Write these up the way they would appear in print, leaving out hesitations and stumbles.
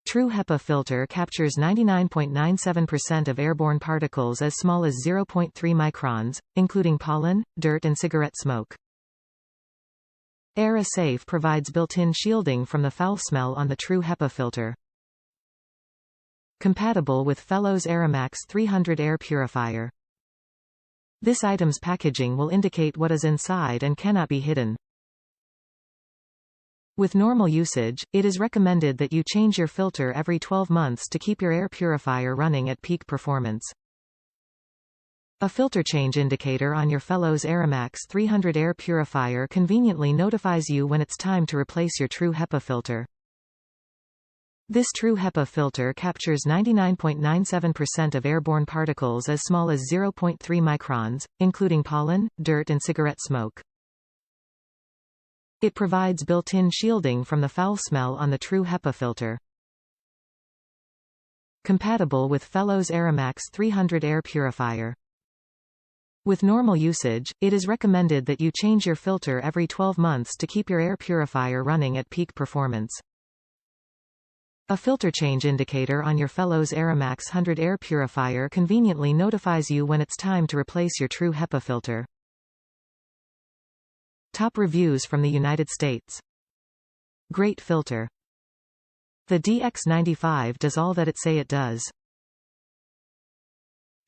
True HEPA filter captures 99.97% of airborne particles as small as 0.3 microns, including pollen, dirt and cigarette smoke. AeraSafe provides built-in shielding from the foul smell on the True HEPA filter. Compatible with Fellowes AeraMax 300 Air Purifier. This item's packaging will indicate what is inside and cannot be hidden. With normal usage, it is recommended that you change your filter every 12 months to keep your air purifier running at peak performance. A filter change indicator on your Fellowes AeraMax 300 Air Purifier conveniently notifies you when it's time to replace your True HEPA filter. This True HEPA filter captures 99.97% of airborne particles as small as 0.3 microns, including pollen, dirt and cigarette smoke. It provides built-in shielding from the foul smell on the True HEPA filter. Compatible with Fellowes AeraMax 300 Air Purifier. With normal usage, it is recommended that you change your filter every 12 months to keep your air purifier running at peak performance. A filter change indicator on your Fellowes AeraMax 100 Air Purifier conveniently notifies you when it's time to replace your True HEPA filter. Top reviews from the United States. Great filter. The DX95 does all that it say it does.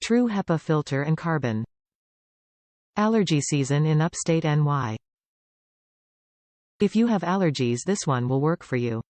True HEPA filter and carbon. Allergy season in upstate NY. If you have allergies, this one will work for you.